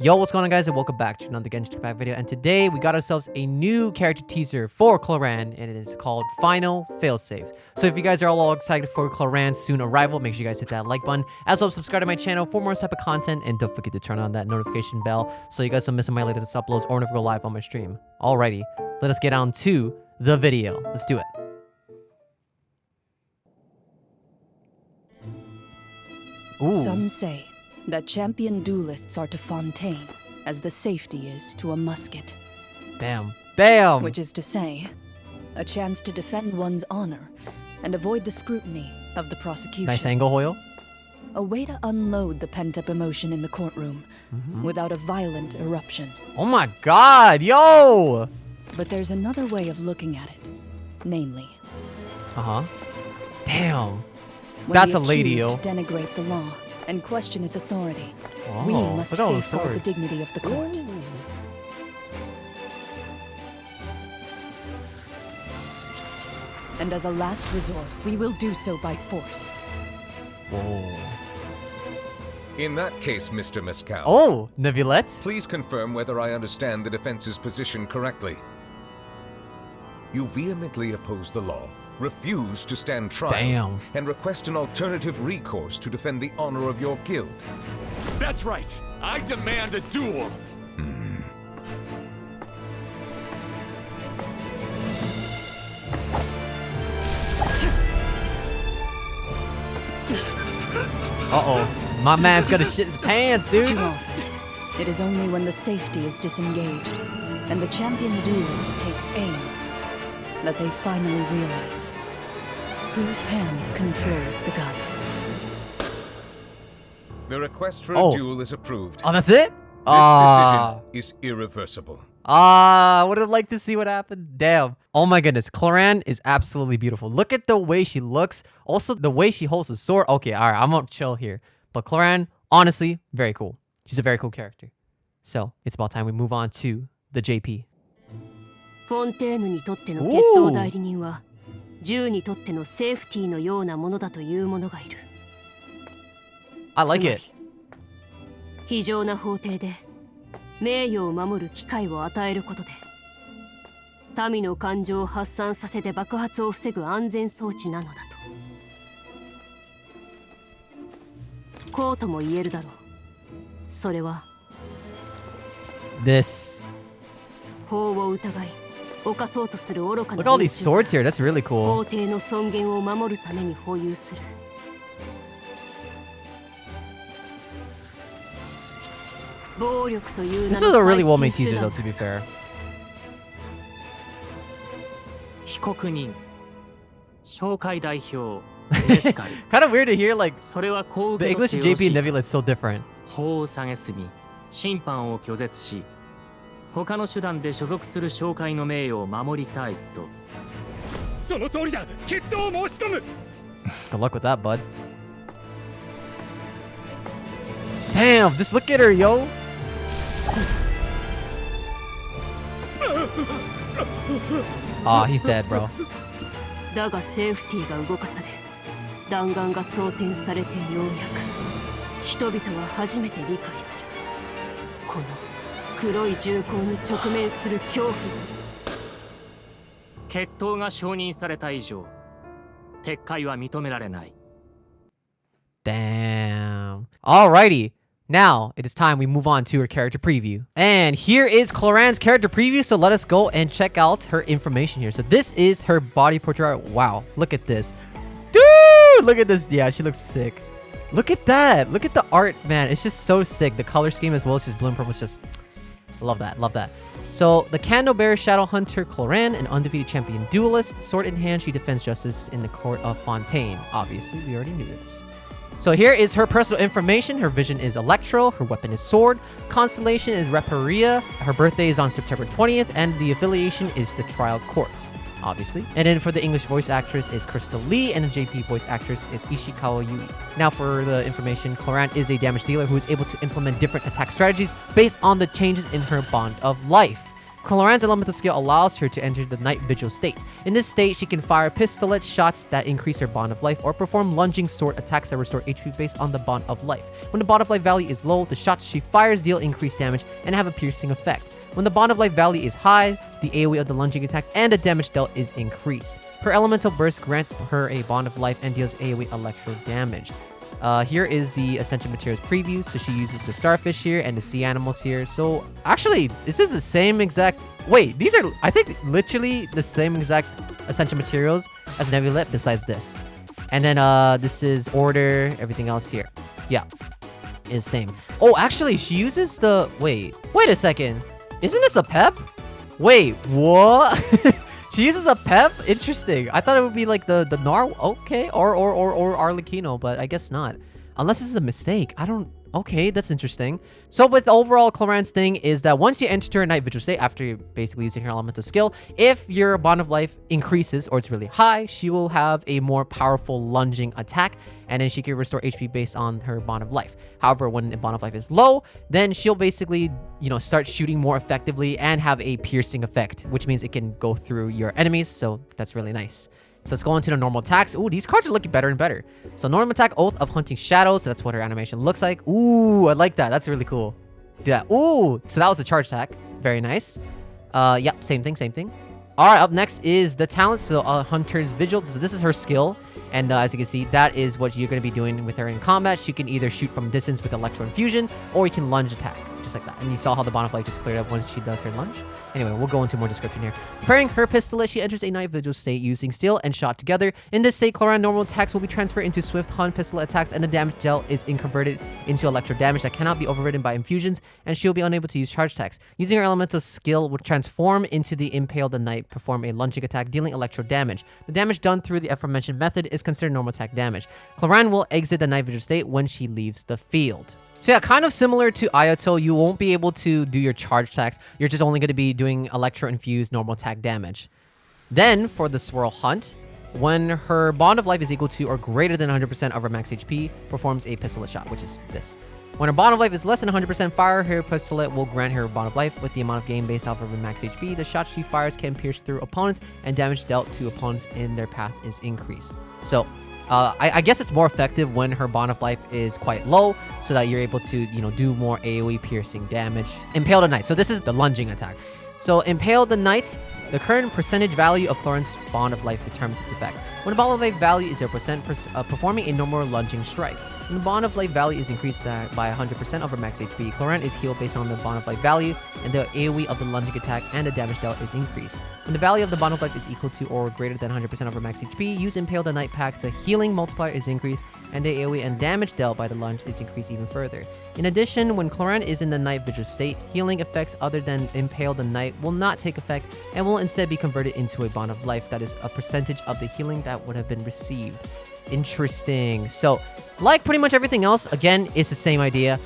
Yo, what's going on, guys, and welcome back to another Genshin back video. And today we got ourselves a new character teaser for Clorinde, and it is called Final Failsafe. So if you guys are all excited for Clorinde's soon arrival, make sure you guys hit that like button. As well, subscribe to my channel for more type of content, and don't forget to turn on that notification bell so you guys don't miss my latest uploads or never go live on my stream. Alrighty, let us get on to the video. Let's do it. Ooh. Some say that champion duelists are to Fontaine as the safety is to a musket. Damn. Damn! Which is to say, a chance to defend one's honor and avoid the scrutiny of the prosecution. Nice angle, Hoyo. A way to unload the pent-up emotion in the courtroom without a violent eruption. Oh my god, yo! But there's another way of looking at it. Namely, Damn. when That's the a lady, yo. accused denigrate the law and question its authority, Oh, we must look at all the safeguard the swords. dignity of the court. And as a last resort, we will do so by force. Whoa. In that case, Mr. Mescal, Oh, Nebulette? please confirm whether I understand the defense's position correctly. You vehemently oppose the law, refuse to stand trial, Damn. and request an alternative recourse to defend the honor of your guild. That's right. I demand a duel. Uh-oh. My man's gonna shit his pants, dude. Too often, it is only when the safety is disengaged and the champion duelist takes aim that they finally realize whose hand controls the gun. The request for Oh. a duel is approved. Oh, that's it? This decision is irreversible. I would have liked to see what happened. Damn. Oh my goodness. Clorinde is absolutely beautiful. Look at the way she looks. Also, the way she holds the sword. Okay, alright, I'm gonna chill here. But Clorinde, honestly, very cool. She's a very cool character. So, it's about time we move on to the JP. フォンテーヌにとっての決闘代理人は、銃にとってのセーフティーのようなものだという者がいる。 I like it. 非常な法廷で名誉を守る機会を与えることで、民の感情を発散させて爆発を防ぐ安全装置なのだと。こうとも言えるだろう。それは This. 法を疑い、犯そうとする愚かな Look at all these 連中 swords here. That's really が cool. 法廷の尊厳を守るために保有する。暴力という名 This is a really の well 最 made 新 teaser, 手 though, 段 to be fair. 被告人紹介代表ですか Kind of weird to hear, like, それはこう the 受け English 取って JP よ and ろし Nebula い is so different. 法を蔑み審判を拒絶し他の手段で所属する紹介の名誉を守りたいとその通りだ。決闘を申し込む。 Good luck with that, bud. Damn, just look at her, yo. Aw, he's dead, bro. だがセーフティーが動かされ、弾丸が装填されてようやく人々は初めて理解する。この黒い銃口に直面する恐怖を。決闘が承認された以上撤回は認められない Damn. Alrighty. Now, it is time we move on to her character preview. And here is Clorinde's character preview, so let us go and check out her information here. So this is her body portrait. Wow, look at this. Dude, look at this. Yeah, she looks sick. Look at that. Look at the art, man. It's just so sick. The color scheme as well is just blue and purple. It's just... Love that, love that. So, the candle bearer shadow hunter Clorinde, an undefeated champion duelist. Sword in hand, she defends justice in the court of Fontaine. Obviously, we already knew this. So here is her personal information. Her vision is Electro. Her weapon is Sword. Constellation is Reparia. Her birthday is on September 20th. And the affiliation is the Trial Court, obviously. And then for the English voice actress is Crystal Lee. And the JP voice actress is Ishikawa Yui. Now for the information, Clorinde is a damage dealer who is able to implement different attack strategies based on the changes in her bond of life. Clorinde's elemental skill allows her to enter the night vigil state. In this state, she can fire pistolette shots that increase her bond of life or perform lunging sword attacks that restore HP based on the bond of life. When the bond of life value is low, the shots she fires deal increased damage and have a piercing effect. When the bond of life value is high, the AoE of the lunging attacks and the damage dealt is increased. Her elemental burst grants her a bond of life and deals AoE electro damage. Here is the Ascension Materials preview. So she uses the starfish here and the sea animals here. So actually, this is the same exact... Wait, these are, I think, literally the same exact Ascension Materials as Nebulet besides this. And then this is Order, everything else here. Yeah, is same. Oh, actually, she uses the... Wait a second. Isn't this a pep? Wait, what? She uses a pep? Interesting. I thought it would be like the Nar... Okay, or Arlecchino, but I guess not. Unless this is a mistake. I don't... Okay, that's interesting. So with the overall Clorinde's thing is that once you enter her night vigil state, after basically using her elemental skill, if your bond of life increases or it's really high, she will have a more powerful lunging attack, and then she can restore HP based on her bond of life. However, when the bond of life is low, then she'll basically, you know, start shooting more effectively and have a piercing effect, which means it can go through your enemies. So that's really nice. So let's go into the normal attacks. Ooh, these cards are looking better and better. So normal attack, Oath of Hunting Shadows. So that's what her animation looks like. Ooh, I like that. That's really cool. Do that. Ooh, so that was the charge attack. Very nice. Yep, same thing. All right, up next is the talent. So Hunter's Vigil. So this is her skill. And as you can see, that is what you're going to be doing with her in combat. She can either shoot from distance with Electro Infusion, or you can lunge attack, just like that. And you saw how the bond of life just cleared up once she does her lunge. Anyway, we'll go into more description here. Preparing her pistolette, she enters a night vigil state using steel and shot together. In this state, Clorinde normal attacks will be transferred into Swift Hunt pistolette attacks, and the damage dealt is converted into electro damage that cannot be overridden by infusions, and she'll be unable to use charge attacks. Using her elemental skill will transform into the Impale the Knight, perform a lunging attack, dealing electro damage. The damage done through the aforementioned method is considered normal attack damage. Clorinde will exit the night vigil state when she leaves the field. So yeah, kind of similar to Ayato, you won't be able to do your charge attacks. You're just only going to be doing electro-infused normal attack damage. Then, for the Swirl Hunt, when her bond of life is equal to or greater than 100% of her max HP, performs a pistolette shot, which is this. When her bond of life is less than 100% fire, her pistolette will grant her bond of life with the amount of gain based off of her max HP. The shots she fires can pierce through opponents, and damage dealt to opponents in their path is increased. So, I guess it's more effective when her bond of life is quite low, so that you're able to, you know, do more AoE piercing damage. Impale the Knight. So this is the lunging attack. So Impale the Knight, the current percentage value of Clorinde's bond of life determines its effect. When the bond of life value is 0%, performing a normal lunging strike. When the bond of life value is increased by 100% over max HP, Clorinde is healed based on the bond of life value, and the AoE of the lunging attack and the damage dealt is increased. When the value of the bond of life is equal to or greater than 100% over max HP, use Impale the Knight pack, the healing multiplier is increased, and the AoE and damage dealt by the lunge is increased even further. In addition, when Clorinde is in the night vigil state, healing effects other than Impale the Knight will not take effect and will instead be converted into a bond of life that is a percentage of the healing that would have been received. Interesting. So, like pretty much everything else, again, it's the same idea.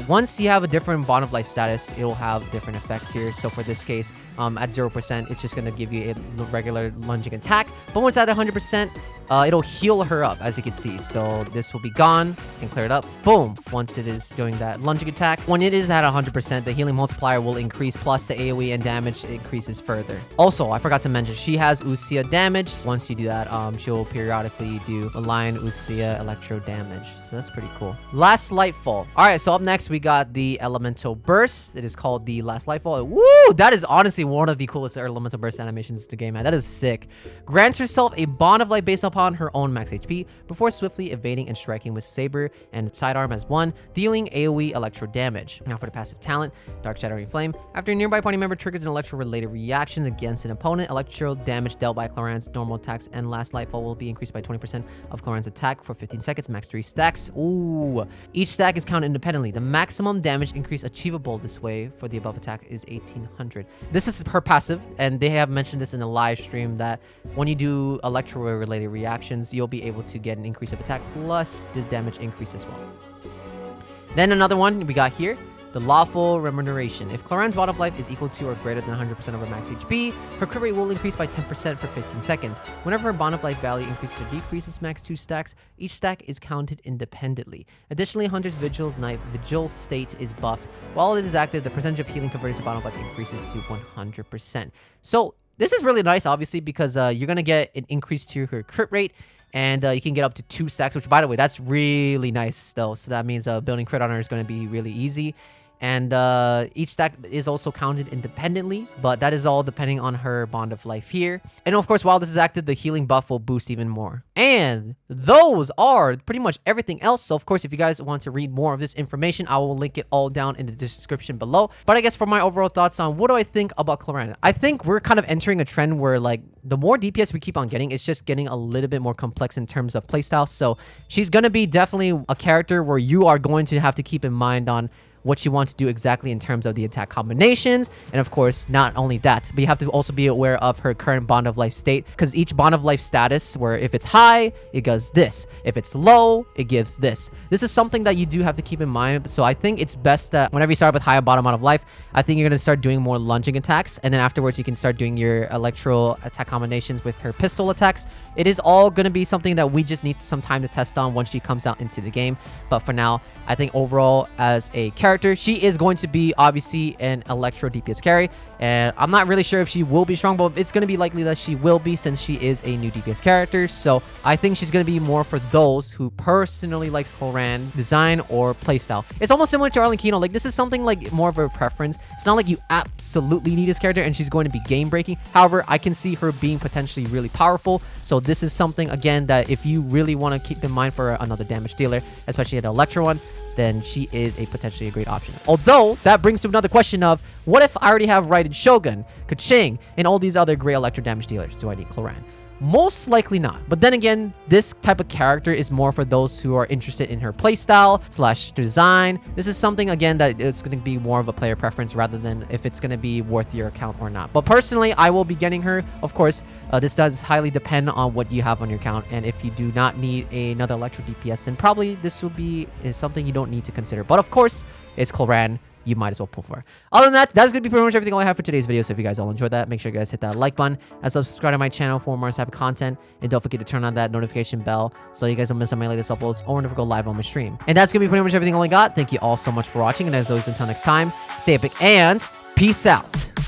Once you have a different bond of life status, it will have different effects here. So for this case, at 0%, it's just going to give you a regular lunging attack. But once at 100%, it'll heal her up, as you can see. So this will be gone and clear it up. Boom. Once it is doing that lunging attack. When it is at 100%, the healing multiplier will increase, plus the AoE and damage increases further. Also, I forgot to mention, she has Usia damage. Once you do that, she'll periodically do the Lion Usia Electro damage. So that's pretty cool. Last Lightfall. All right, so up next, we got the Elemental Burst. It is called the Last Lightfall. Woo! That is honestly one of the coolest Elemental Burst animations in the game, man. That is sick. Grants herself a bond of life based upon her own max HP before swiftly evading and striking with Saber and Sidearm as one, dealing AoE electro damage. Now for the passive talent, Dark Shattering Flame. After a nearby party member triggers an electro-related reaction against an opponent, electro damage dealt by Clorinde's normal attacks and Last Lightfall will be increased by 20% of Clorinde's attack for 15 seconds, max 3 stacks. Ooh. Each stack is counted independently. The maximum damage increase achievable this way for the above attack is 1800. This is her passive, and they have mentioned this in a live stream that when you do electro-related reactions, you'll be able to get an increase of attack plus the damage increase as well. Then another one we got here, the lawful remuneration. If Clorinde's bottom life is equal to or greater than 100% of her max HP, her crit rate will increase by 10% for 15 seconds. Whenever her bond of life value increases or decreases max 2 stacks, each stack is counted independently. Additionally, Hunter's Vigil state is buffed. While it is active, the percentage of healing converted to bottom life increases to 100%. So this is really nice, obviously, because you're going to get an increase to her crit rate, and you can get up to 2 stacks, which, by the way, that's really nice, though. So that means building crit on her is going to be really easy. And each stack is also counted independently, but that is all depending on her bond of life here. And of course, while this is active, the healing buff will boost even more. And those are pretty much everything else. So of course, if you guys want to read more of this information, I will link it all down in the description below. But I guess for my overall thoughts on what do I think about Clorinde, I think we're kind of entering a trend where like the more DPS we keep on getting, it's just getting a little bit more complex in terms of playstyle. So she's going to be definitely a character where you are going to have to keep in mind on what you want to do exactly in terms of the attack combinations. And of course, not only that, but you have to also be aware of her current bond of life state, because each bond of life status, where if it's high, it does this. If it's low, it gives this. This is something that you do have to keep in mind. So I think it's best that whenever you start with high and bottom bond of life, I think you're going to start doing more lunging attacks. And then afterwards, you can start doing your electro attack combinations with her pistol attacks. It is all going to be something that we just need some time to test on once she comes out into the game. But for now, I think overall, as a character, she is going to be obviously an electro DPS carry, and I'm not really sure if she will be strong, but it's going to be likely that she will be, since she is a new DPS character. So I think she's going to be more for those who personally likes Clorinde design or playstyle. It's almost similar to Arlequino. Like, this is something like more of a preference. It's not like you absolutely need this character and she's going to be game breaking. However, I can see her being potentially really powerful. So this is something, again, that if you really want to keep in mind for another damage dealer, especially an electro one, then she is a potentially a great option. Although, that brings to another question of, what if I already have Raiden Shogun, Keqing, and all these other great electro damage dealers? Do I need Clorinde? Most likely not. But then again, this type of character is more for those who are interested in her playstyle / design. This is something, again, that it's going to be more of a player preference rather than if it's going to be worth your account or not. But personally, I will be getting her. Of course, this does highly depend on what you have on your account. And if you do not need another electro DPS, then probably this will be something you don't need to consider. But of course, it's Clorinde. You might as well pull for. Other than that, that's going to be pretty much everything all I have for today's video. So if you guys all enjoyed that, make sure you guys hit that like button and subscribe to my channel for more type of content. And don't forget to turn on that notification bell so you guys don't miss on my latest uploads or never go live on my stream. And that's going to be pretty much everything all I got. Thank you all so much for watching. And as always, until next time, stay epic and peace out.